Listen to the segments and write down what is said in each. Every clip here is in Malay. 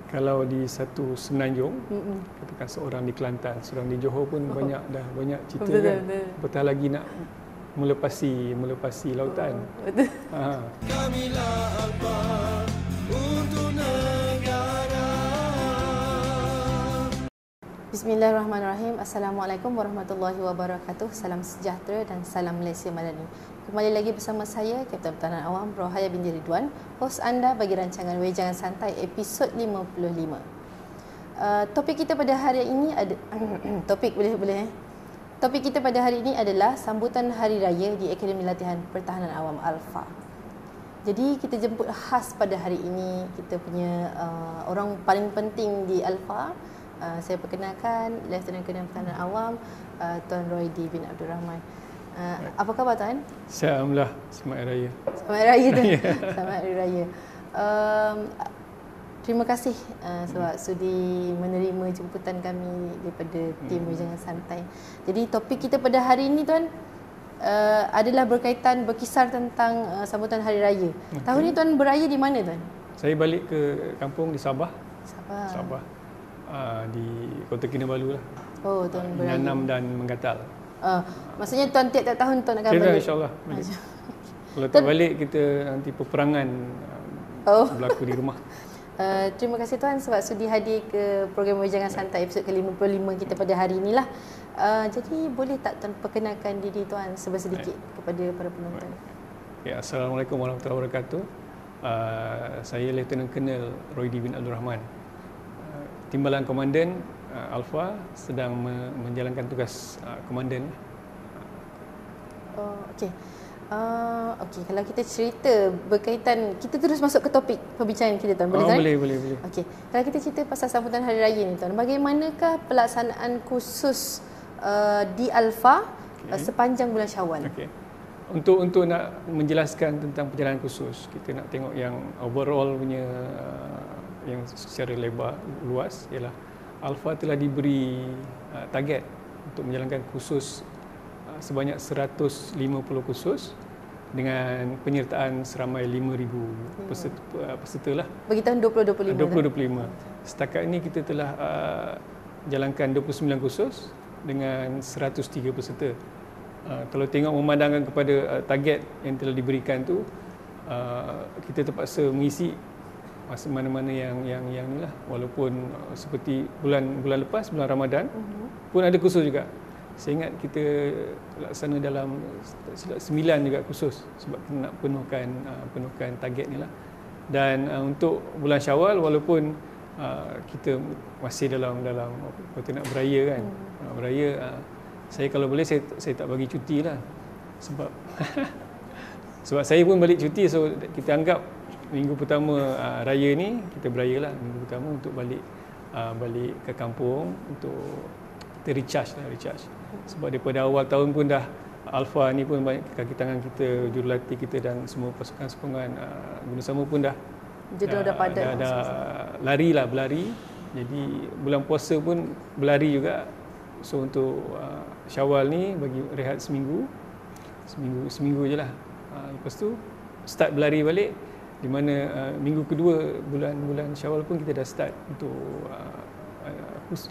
Kalau di satu semenanjung, katakan seorang di Kelantan, seorang di Johor pun banyak cerita betul, kan. betul. Apatah lagi nak melepasi lautan. Betul. Kamilah apa untuk negara. Bismillahirrahmanirrahim. Assalamualaikum warahmatullahi wabarakatuh. Salam sejahtera dan salam Malaysia Madani. Kembali lagi bersama saya, Kapten Pertahanan Awam Rohaya binti Ridwan, hos anda bagi rancangan Wejangan Santai episod 55. Topik kita pada hari ini ada Topik kita pada hari ini adalah sambutan Hari Raya di Akademi Latihan Pertahanan Awam Alfa. Jadi kita jemput khas pada hari ini kita punya orang paling penting di Alfa. Saya perkenalkan Lieutenant Colonel Pertahanan Awam, Tuan Roidi bin Abdul Rahman. Apa khabar Tuan? Alhamdulillah, selamat Hari Raya. Selamat Hari Raya Tuan. Selamat Hari Raya. Terima kasih sebab sudi menerima jemputan kami daripada tim Wejangan Santai. Jadi topik kita pada hari ini Tuan adalah berkisar tentang sambutan Hari Raya. Okay. Tahun ni Tuan beraya di mana Tuan? Saya balik ke kampung di Sabah. Sabah. Di Kota Kinabalu lah. Oh, Tuan beraya. Menanam dan menggatal. Maksudnya Tuan tiap-tiap tahun Tuan akan balik? InsyaAllah balik. Kalau tak balik, kita nanti peperangan berlaku di rumah. Terima kasih Tuan sebab sudi hadir ke program Wejangan Santai episod ke-55 kita pada hari inilah. Jadi boleh tak Tuan perkenalkan diri Tuan sedikit kepada para penonton? Ya, Assalamualaikum warahmatullahi wabarakatuh. Saya Lieutenant Colonel Roidi bin Abdul Rahman. Timbalan Komandan Alfa sedang menjalankan tugas komandan. Okey. Okey, kalau kita cerita berkaitan, kita terus masuk ke topik perbincangan kita Tuan. Boleh? Boleh. Okey. Kalau kita cerita pasal sambutan Hari Raya ni Tuan, bagaimanakah pelaksanaan khusus di Alfa sepanjang bulan Syawal? Okey. Untuk nak menjelaskan tentang perjalanan khusus, kita nak tengok yang overall punya yang secara luas ialah Alfa telah diberi target untuk menjalankan kursus sebanyak 150 kursus dengan penyertaan seramai 5,000 peserta lah. Bagi tahun 2025. Setakat ini kita telah jalankan 29 kursus dengan 103 peserta. Kalau tengok memandangkan kepada target yang telah diberikan tu, kita terpaksa mengisi masa mana-mana yang ni lah, walaupun seperti bulan lepas, bulan Ramadan pun ada kursus juga. Saya ingat kita laksana dalam 9 juga kursus sebab kita nak penuhkan target ni lah. Dan untuk bulan Syawal, walaupun kita masih dalam kita nak beraya kan, beraya, saya kalau boleh saya tak bagi cuti lah sebab sebab saya pun balik cuti, so kita anggap minggu pertama raya ni kita berayalah minggu pertama untuk balik ke kampung untuk kita recharge. Sebab daripada awal tahun pun dah Alfa ni pun banyak kaki tangan kita, jurulatih kita dan semua pasukan sokongan guna sama pun dah padat, dah berlari. Jadi bulan puasa pun berlari juga. So untuk Syawal ni bagi rehat seminggu je lah. Lepas tu start berlari balik, di mana minggu kedua bulan Syawal pun kita dah start untuk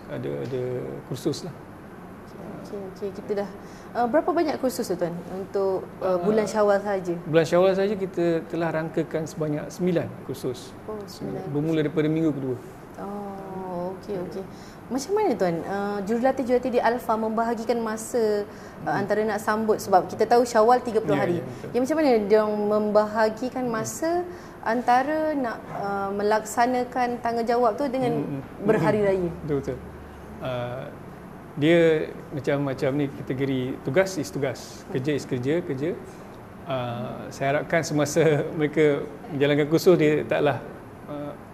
ada kursus lah. Okey, kita dah berapa banyak kursus tu Tuan untuk bulan Syawal saja? Bulan Syawal saja kita telah rangkakan sebanyak 9 kursus. 9. Bermula daripada minggu kedua. Okey. Macam mana Tuan jurulatih di Alfa membahagikan masa antara nak sambut, sebab kita tahu Syawal 30 hari. Ya, macam mana dia membahagikan masa antara nak melaksanakan tanggungjawab tu dengan berhari raya? Betul. Dia macam ni, kategori tugas is tugas, kerja is kerja. Saya harapkan semasa mereka menjalankan kursus dia taklah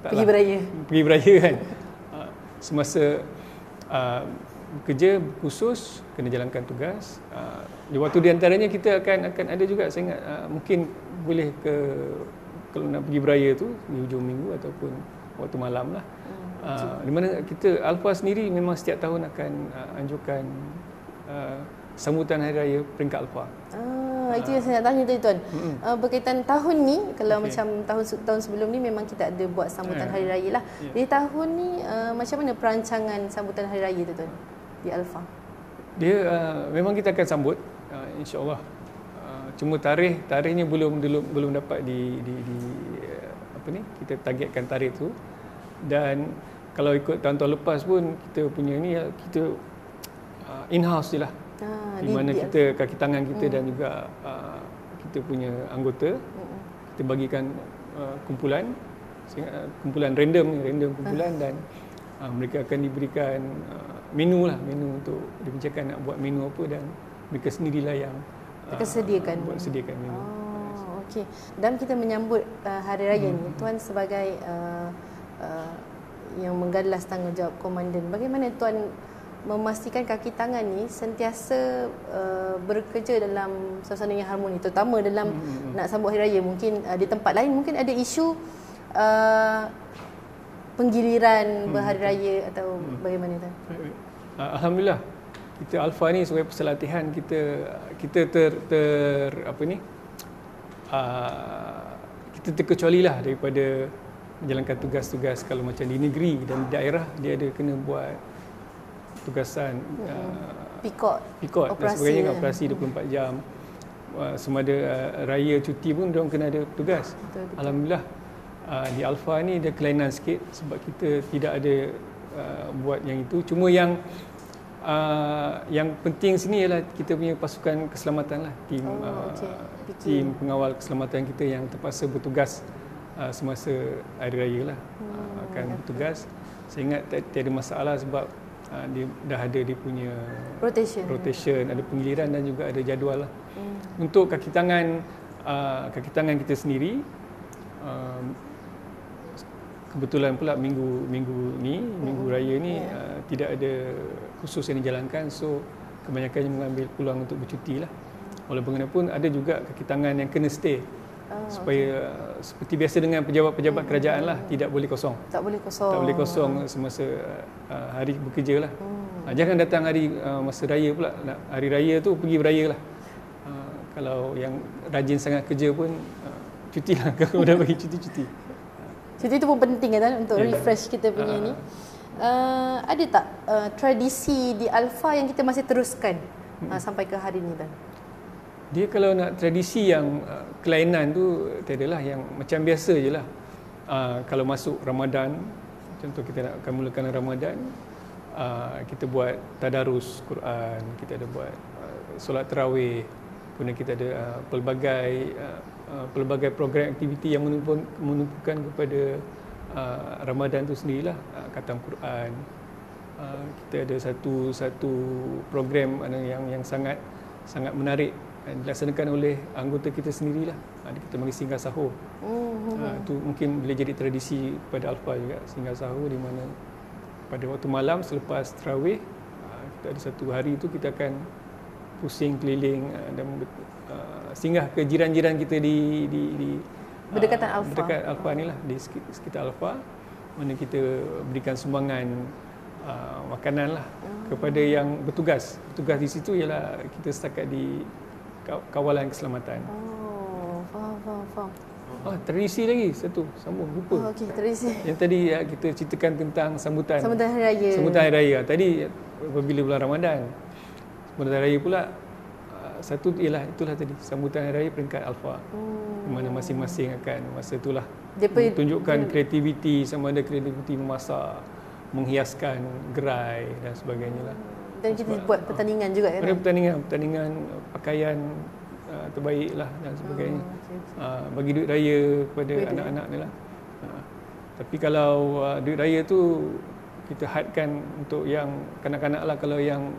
pergi beraya kan. Semasa bekerja, kursus, kena jalankan tugas. Di waktu di antaranya kita akan ada juga, saya ingat mungkin boleh kalau nak pergi beraya tu di hujung minggu ataupun waktu malam lah. Di mana kita Alfa sendiri memang setiap tahun akan anjurkan sambutan Hari Raya peringkat Alfa. Itu yang saya nak tanya tadi Tuan. Berkaitan tahun ni, kalau macam tahun sebelum ni memang kita ada buat sambutan Hari Raya lah. Di tahun ni macam mana perancangan sambutan Hari Raya tu Tuan di Alfa? Dia memang kita akan sambut insya-Allah. Cuma tarikhnya belum dapat di apa ni, kita targetkan tarikh tu. Dan kalau ikut tahun-tahun lepas pun kita punya ni kita in-house je lah. Di mana kita kaki tangan kita dan juga kita punya anggota kita bagikan kumpulan random kumpulan dan mereka akan diberikan menu untuk dibincangkan nak buat menu apa dan mereka sendirilah yang akan sediakan menu. Okey. Dan kita menyambut Hari Raya ni, Tuan sebagai yang menggalas tanggungjawab komandan, bagaimana Tuan memastikan kaki tangan ni sentiasa bekerja dalam suasana yang harmoni, terutama dalam nak sambut Hari Raya? Mungkin di tempat lain mungkin ada isu penggiliran berhari raya atau bagaimana Tuan? Alhamdulillah, kita Alfa ni sebagai peserta latihan kita kita terkecualilah daripada menjalankan tugas-tugas kalau macam di negeri dan di daerah dia ada kena buat tugasan pikot dan sebagainya, operasi 24 jam. Semada raya cuti pun diorang kena ada tugas. Betul. Alhamdulillah di Alfa ni dia kelainan sikit sebab kita tidak ada buat yang itu. Cuma yang penting sini ialah kita punya pasukan keselamatan lah, tim pengawal keselamatan kita yang terpaksa bertugas semasa hari raya lah, akan bertugas. Saya ingat tiada masalah sebab dia dah ada dia punya rotation, ada penggiliran dan juga ada jadual lah. Untuk kaki tangan kita sendiri, kebetulan pula minggu raya ni tidak ada khusus yang dijalankan, so kebanyakannya mengambil peluang untuk bercuti lah. Walau bagaimanapun ada juga kaki tangan yang kena stay supaya seperti biasa dengan pejabat-pejabat kerajaan lah, tidak boleh kosong. Tak boleh kosong semasa hari bekerja lah. Jangan datang hari masa raya pula. Hari raya tu pergi beraya lah. Kalau yang rajin sangat kerja pun cuti lah kalau dah bagi cuti. Cuti tu pun penting kan untuk refresh kita punya ni. Ada tak tradisi di Alfa yang kita masih teruskan sampai ke hari ni Tan? Dia kalau nak tradisi yang kelainan tu tiadalah, yang macam biasa je lah. Kalau masuk Ramadan, contoh kita nak akan mulakan Ramadan, kita buat tadarus Quran, kita ada buat solat tarawih, kemudian kita ada pelbagai program aktiviti yang menumpukan kepada Ramadan tu sendirilah. Khatam Quran, kita ada satu program yang sangat menarik dilaksanakan oleh anggota kita sendirilah. Kita bagi singgah sahur. Itu mungkin boleh jadi tradisi pada Alfa juga, singgah sahur, di mana pada waktu malam selepas tarawih kita ada satu hari tu kita akan pusing keliling dan singgah ke jiran-jiran kita di berdekatan Alfa. Berdekat Alfa ni lah, di sekitar Alfa, mana kita berikan sumbangan makanan lah kepada yang bertugas. Bertugas di situ ialah kita setakat di kawalan keselamatan. Faham. Tradisi lagi satu, sambung lupa. Okey, tradisi. Yang tadi kita ceritakan tentang sambutan Hari Raya. Sambutan Hari Raya. Tadi apabila bulan Ramadan. Sambutan Hari Raya pula satu ialah itulah tadi, sambutan Hari Raya peringkat Alfa. Di mana masing-masing akan masa itulah tunjukkan kreativiti, sama ada kreativiti memasak, menghiaskan gerai dan sebagainya lah. Dan kita buat pertandingan juga kan? Ada pertandingan pakaian terbaik lah dan sebagainya. Bagi duit raya kepada anak-anak ni lah. Tapi kalau duit raya tu kita hadkan untuk yang kanak-kanak lah. Kalau yang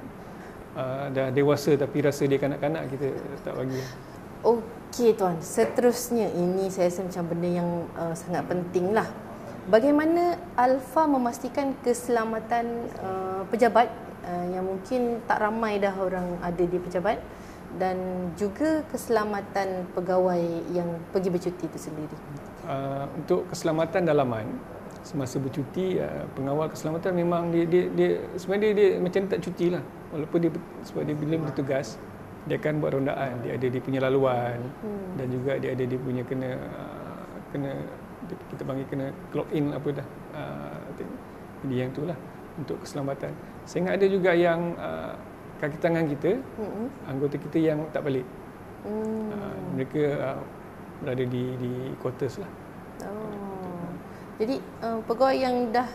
dah dewasa tapi rasa dia kanak-kanak, kita tak bagi. Okey Tuan, seterusnya ini saya rasa macam benda yang sangat penting lah. Bagaimana Alfa memastikan keselamatan pejabat yang mungkin tak ramai dah orang ada di pejabat, dan juga keselamatan pegawai yang pergi bercuti itu sendiri? Untuk keselamatan dalaman semasa bercuti, pengawal keselamatan memang dia sebenarnya dia macam tak cuti lah, walaupun sebab dia bila bertugas dia akan buat rondaan, dia ada dia punya laluan dan juga dia ada dia punya kena kita panggil kena clock in apa dah. Jadi yang itulah untuk keselamatan. Sehingga ada juga yang kaki tangan kita, anggota kita yang tak balik. Mereka berada di quarters lah. Jadi pegawai yang dah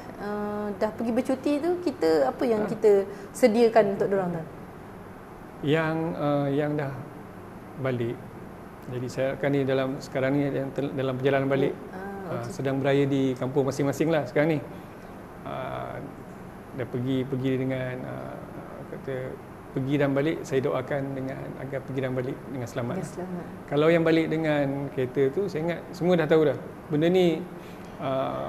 pergi bercuti tu, kita apa yang kita sediakan untuk diorang tu? Yang dah balik. Jadi saya akan ni sekarang ni yang dalam perjalanan balik. Sedang beraya di kampung masing-masing lah sekarang ni. Dah pergi dengan pergi dan balik, saya doakan dengan agar pergi dan balik dengan selamat. Kalau yang balik dengan kereta tu, saya ingat semua dah tahu dah. Benda ni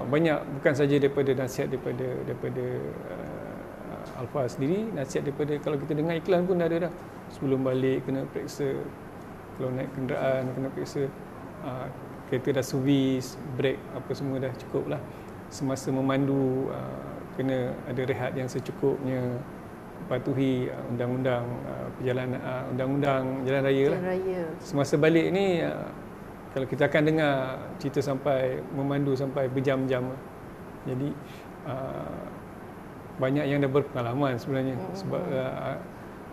banyak, bukan saja daripada nasihat daripada Alfa sendiri, nasihat daripada kalau kita dengar iklan pun dah ada dah. Sebelum balik kena periksa, kalau naik kenderaan kena periksa kereta dah servis, brake apa semua dah cukup lah. Semasa memandu kena ada rehat yang secukupnya, patuhi undang-undang perjalanan, undang-undang jalan raya lah. Semasa balik ni kalau kita akan dengar cerita sampai memandu sampai berjam-jam. Jadi banyak yang dah berpengalaman sebenarnya sebab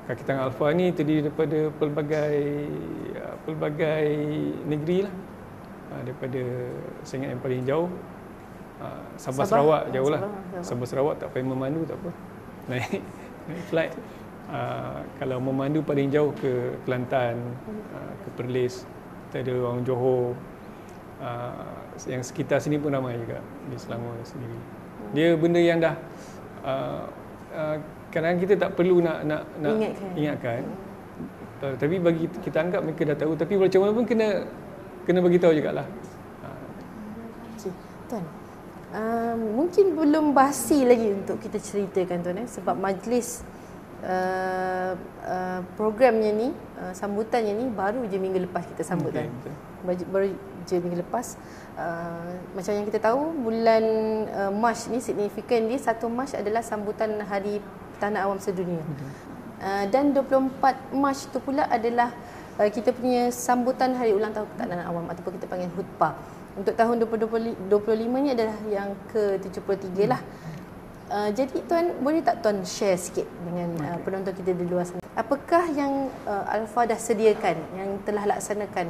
kaki tangan Alfa ni terdiri daripada pelbagai negeri lah. Daripada saya ingat yang paling jauh Sabah Sarawak jauh lah. Sabah Sarawak tak payah memandu, tak apa. Naik flight. Kalau memandu paling jauh ke Kelantan, ke Perlis. Kita ada orang Johor, yang sekitar sini pun ramai juga di Selangor sendiri. Dia benda yang dah kadang-kadang kita tak perlu nak ingatkan. Tapi bagi kita anggap mereka dah tahu, tapi macam mana pun kena bagi tahu jugalah. Tuan, mungkin belum basi lagi untuk kita ceritakan tuan, sebab majlis programnya ni, sambutannya ni baru je minggu lepas kita sambut kan. Baru je minggu lepas. Macam yang kita tahu, bulan Mac ni signifikan dia 1 Mac adalah sambutan Hari Pertahanan Awam Sedunia. Dan 24 Mac tu pula adalah kita punya sambutan Hari Ulang Tahun Pertahanan Awam ataupun kita panggil HUTPA. Untuk tahun 2025 ni adalah yang ke-73 lah. Jadi tuan, boleh tak tuan share sikit dengan penonton kita di luar sana? Apakah yang Alfa dah sediakan, yang telah laksanakan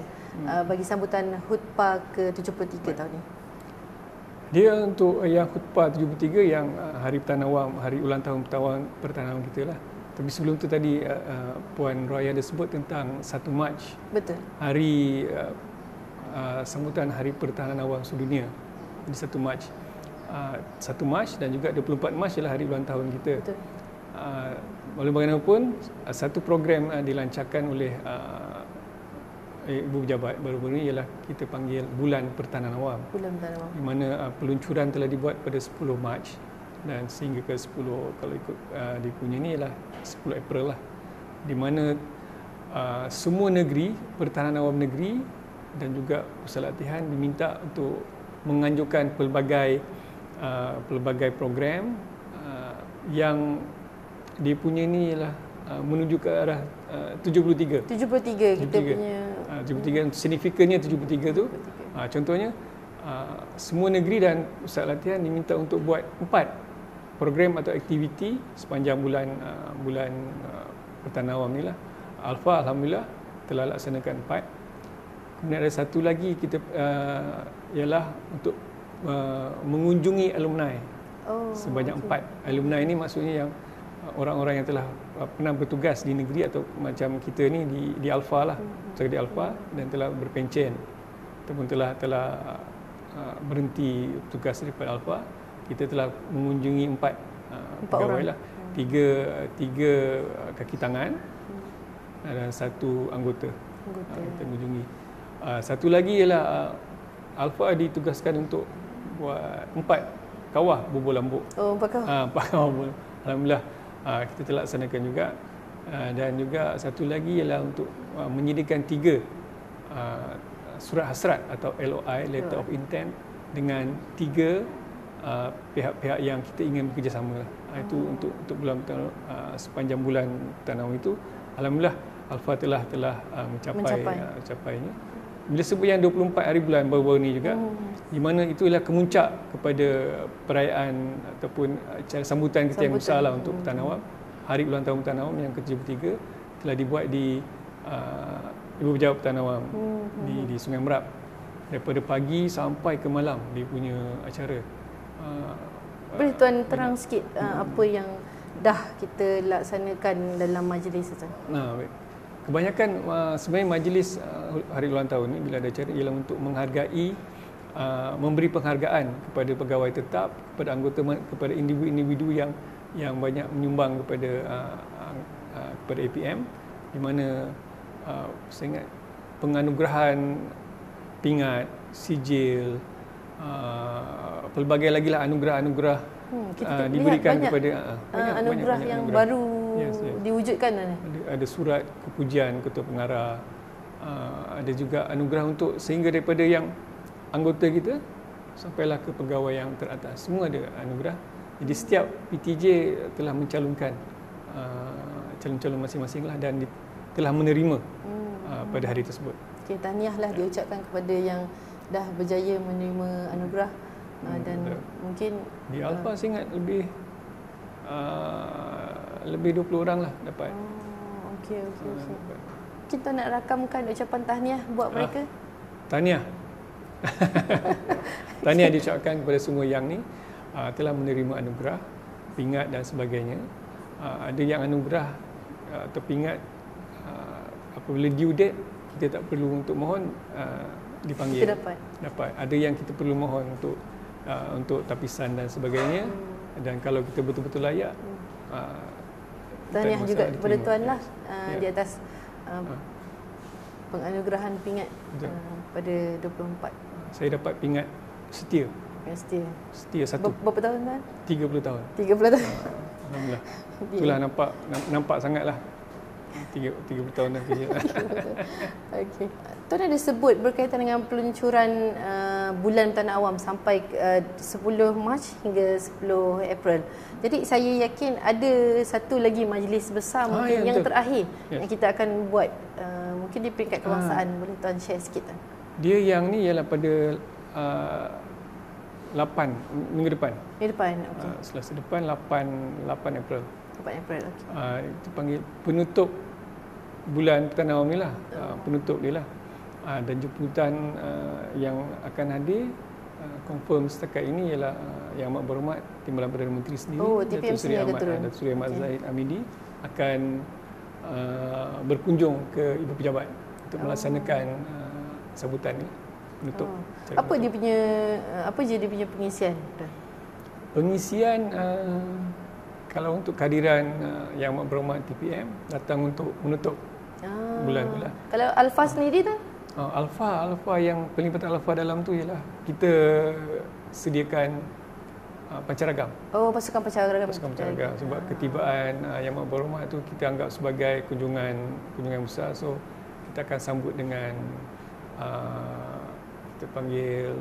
bagi sambutan HUTPA ke-73 tahun ni? Dia untuk yang HUTPA 73 yang Hari Pertahanan Awam, Hari Ulang Tahun Pertahanan Awam kita lah. Tapi sebelum tu tadi Puan Roy ada sebut tentang 1 Mac. Betul. Hari sambutan Hari Pertahanan Awam Sedunia. Di 1 Mac. 1 Mac dan juga 24 Mac ialah hari ulang tahun kita. Betul. Walau bagaimanapun, satu program dilancarkan oleh Ibu Pejabat baru-baru ini ialah kita panggil Bulan Pertahanan Awam. Bulan Pertahanan Awam. Di mana peluncuran telah dibuat pada 10 Mac dan sehingga ke 10, kalau ikut dia punya ni ialah 10 April lah. Di mana semua negeri, pertahanan awam negeri dan juga pusat latihan diminta untuk menganjurkan pelbagai program yang dia punya ni ialah menuju ke arah 73 kita punya 73 signifikannya 73 tu. Contohnya semua negeri dan pusat latihan diminta untuk buat 4 program atau aktiviti sepanjang bulan pertahanan awam ni lah. Alfa alhamdulillah telah laksanakan 4. Kemudian ada satu lagi kita ialah untuk mengunjungi alumni. Sebanyak 4. Alumni ini maksudnya yang orang-orang yang telah pernah bertugas di negeri atau macam kita ni di Alfa lah. Saya di Alfa dan telah berpencen ataupun telah berhenti tugas daripada Alfa. Kita telah mengunjungi 4 pegawai lah. 3 kaki tangan dan 1 anggota. Kita mengunjungi. Satu lagi ialah Alfa ditugaskan untuk buat 4 kawah bubur lambuk. 4 kawah. 4 kawah bubur. Alhamdulillah kita telah laksanakan juga. Dan juga satu lagi ialah untuk menyediakan 3 surat hasrat atau LOI, Letter of Intent, dengan 3 pihak-pihak yang kita ingin bekerjasama lah. Itu untuk bulan sepanjang bulan Pertahanan Awam itu. Alhamdulillah Alfa telah mencapainya. Bila sebut yang 24 hari bulan baru-baru ni juga, di mana itulah kemuncak kepada perayaan ataupun acara sambutan kita yang besar lah untuk Bertahan Awam. Hari ulang tahun Bertahan Awam yang ke-73 telah dibuat di Ibu Pejabat Bertahan Awam di Sungai Merap. Daripada pagi sampai ke malam dia punya acara. Boleh Tuan terang sikit apa yang dah kita laksanakan dalam majlis itu? Baik. Kebanyakan sebenarnya majlis hari ulang tahun ni bila ada acara ialah untuk menghargai, memberi penghargaan kepada pegawai tetap, kepada anggota, kepada individu-individu yang banyak menyumbang kepada APM, di mana saya ingat penganugerahan pingat, sijil, pelbagai lagi lah anugerah-anugerah diberikan kepada anugerah yang baru diwujudkan. Ada surat kepujian Ketua Pengarah, ada juga anugerah untuk sehingga daripada yang anggota kita sampailah ke pegawai yang teratas, semua ada anugerah. Jadi setiap PTJ telah mencalonkan calon-calon masing-masing lah dan telah menerima pada hari tersebut. Okay, tahniahlah diucapkan kepada yang dah berjaya menerima anugerah. Dan mungkin di Alfa saya ingat lebih 20 orang lah dapat. Okey. Kita nak rakamkan ucapan tahniah buat mereka. Tahniah. Tahniah diucapkan kepada semua yang ni telah menerima anugerah, pingat dan sebagainya. Ada yang anugerah atau pingat apabila due date kita tak perlu untuk mohon, dipanggil. Kita dapat. Ada yang kita perlu mohon untuk tapisan dan sebagainya. Dan kalau kita betul-betul layak, tahniah juga kepada Tuan lah di atas penganugerahan pingat pada 24. Saya dapat pingat setia. Setia satu. Berapa tahun Tuan? 30 tahun. 30 tahun. Alhamdulillah. Itulah nampak sangatlah 30 tahun dah kerja. Okey. Tuan ada sebut berkaitan dengan peluncuran bulan Bertahan Awam sampai 10 Mac hingga 10 April. Jadi saya yakin ada satu lagi majlis besar mungkin yang betul. Terakhir yang kita akan buat mungkin di peringkat kebangsaan. Boleh Tuan share sikit Tuan? Dia yang ni ialah pada 8 minggu depan. Minggu depan. Okey. Selasa depan 8 April. 8 April. Okey. Itu panggil penutup bulan Bertahan Awam ni lah. Penutup dia lah. Dan jemputan yang akan hadir confirm setakat ini ialah Yang Amat Berhormat Timbalan Perdana Menteri sendiri, TPM sendiri Datuk Seri Ahmad Zahid Hamidi akan berkunjung ke Ibu Pejabat untuk melaksanakan sambutan ni, penutup. Apa dia punya pengisian? Pengisian kalau untuk kehadiran Yang Amat Berhormat TPM datang untuk menutup bulan tu lah. Kalau Alfa sendiri tu? Alfa yang pelibatan Alfa dalam tu ialah kita sediakan pancaragam. Pasukan pancaragam. Sebab ketibaan Yang Amat Berhormat tu kita anggap sebagai kunjungan besar. So kita akan sambut dengan kita panggil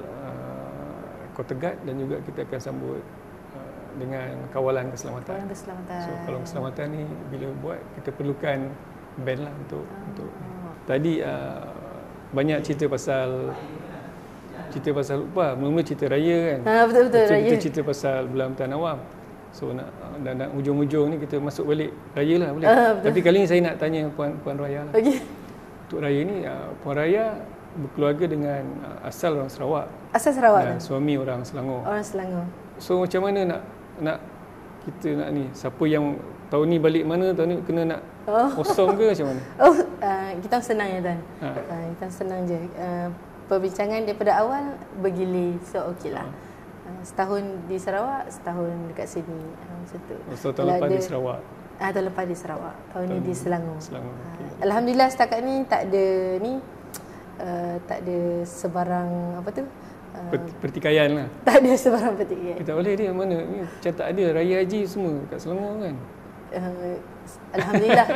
Kota Guard dan juga kita akan sambut dengan kawalan keselamatan. So kalau keselamatan ni bila buat kita perlukan band lah untuk tadi banyak cerita pasal apa? Mula-mula cerita raya kan. Betul raya. Kita cerita pasal bulan Bertahan Awam. So nak hujung-hujung ni kita masuk balik raya lah boleh. Tapi kali ni saya nak tanya Puan Raya lah. Okey. Untuk raya ni Puan Raya berkeluarga dengan asal orang Sarawak. Asal Sarawak. Dan suami orang Selangor. Orang Selangor. So macam mana nak kita nak ni siapa yang tahun ni balik mana, tahun ni kena nak kosong ke macam mana? Kita senang je Tuan. Kita senang je. Perbincangan daripada awal bergilir. So okeylah. Setahun di Sarawak, setahun dekat sini. Macam tu. So tahun lepas di Sarawak. Tahun lepas di Sarawak. Tahun ni di Selangor. Okay. Alhamdulillah setakat ni tak ada sebarang apa tu? Pertikaian lah. Tak ada sebarang pertikaian. Kita boleh dia mana ni macam tak ada raya haji semua kat Selangor kan. Alhamdulillah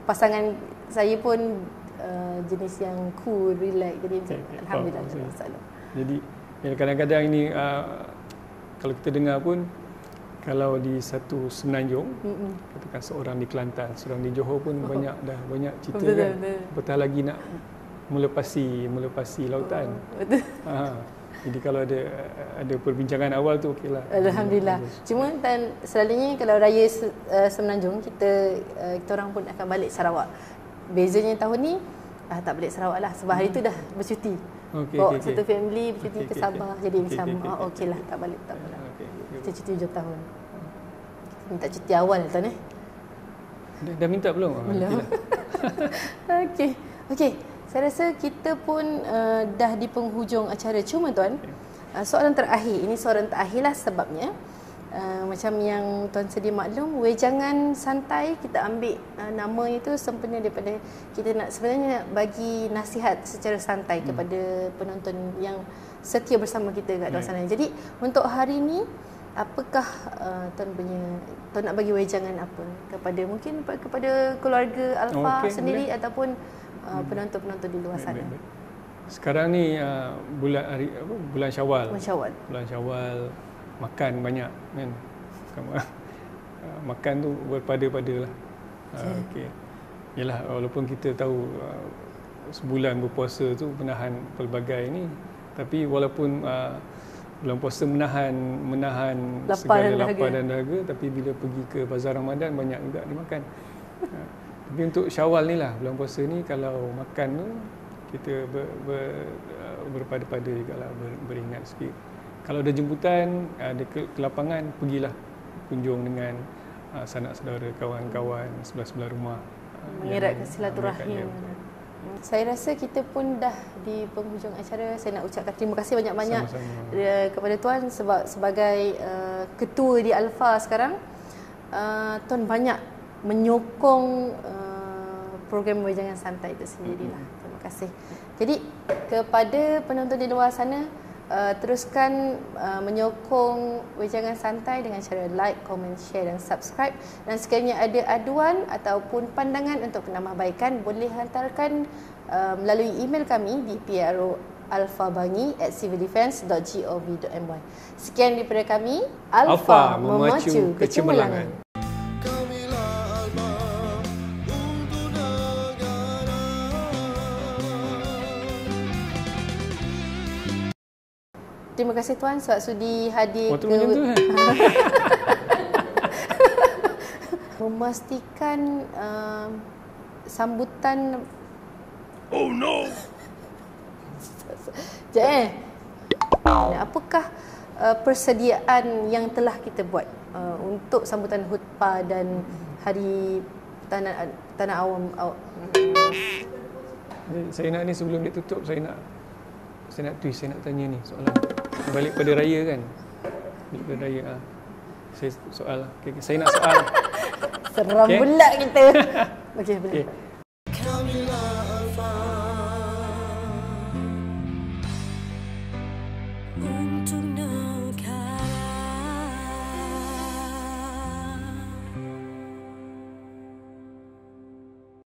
pasangan saya pun jenis yang cool, relax. Jadi alhamdulillah tak masalah. Jadi kadang-kadang ini kalau kita dengar pun Kalau di satu Semenanjung, katakan seorang di Kelantan, seorang di Johor pun banyak cerita betul, kan. betul. Apatah lagi nak melepasi lautan. Betul. Jadi kalau ada perbincangan awal tu okeylah. Alhamdulillah. Cuma Tan, selalunya kalau raya Semenanjung kita orang pun akan balik Sarawak. Bezanya tahun ni tak balik Sarawak lah sebab hari tu dah bercuti. Bawa satu family bercuti ke Sabah. Jadi macam okeylah tak balik tak apalah. Kita cuti hujung tahun. Minta cuti awal Tan Dah minta belum? Belum. Okey. Saya rasa kita pun dah di penghujung acara. Cuma Tuan, soalan terakhir. Ini soalan terakhir lah sebabnya macam yang Tuan sedia maklum, wejangan santai kita ambil nama itu sempena daripada kita nak sebenarnya bagi nasihat secara santai kepada penonton yang setia bersama kita kat luar sana. Jadi untuk hari ini, apakah Tuan nak bagi wejangan apa kepada mungkin kepada keluarga Alfa sendiri boleh. Ataupun penonton-penonton di luar sana. Sekarang ni bulan Syawal. Bulan Syawal makan banyak kan. Makan tu berpada-padalah. Okey. Yalah, walaupun kita tahu sebulan berpuasa tu menahan pelbagai ni, tapi walaupun bulan puasa menahan segala lapar dan dahaga, tapi bila pergi ke bazar Ramadan banyak juga dimakan. Tapi untuk Syawal ni lah, bulan puasa ni kalau makan tu kita berpada-pada jugalah, beringat sikit. Kalau ada jemputan, ada ke lapangan, pergilah kunjung dengan sanak saudara, kawan-kawan sebelah-sebelah rumah. Mengeratkan silaturahim. Saya rasa kita pun dah di penghujung acara. Saya nak ucapkan terima kasih banyak-banyak kepada Tuan sebab sebagai ketua di Alfa sekarang, Tuan banyak menyokong program wejangan santai itu sendirilah. Terima kasih. Jadi kepada penonton di luar sana, teruskan menyokong wejangan santai dengan cara like, comment, share dan subscribe. Dan sekiranya ada aduan ataupun pandangan untuk penambahbaikan, boleh hantarkan melalui email kami di pro@civilDefence.gov.my. Sekian daripada kami, Alfa memacu kecemerlangan. Terima kasih Tuan sebab sudi hadir memastikan sambutan. Oh no. Apakah persediaan yang telah kita buat untuk sambutan khutbah dan hari tanah awam? Saya nak ni sebelum dia tutup, saya nak twist, saya nak tanya ni soalan. Balik pada raya kan. Balik pada raya. Saya soal. Okay, saya nak soal. Seram pula kita. Okey, boleh.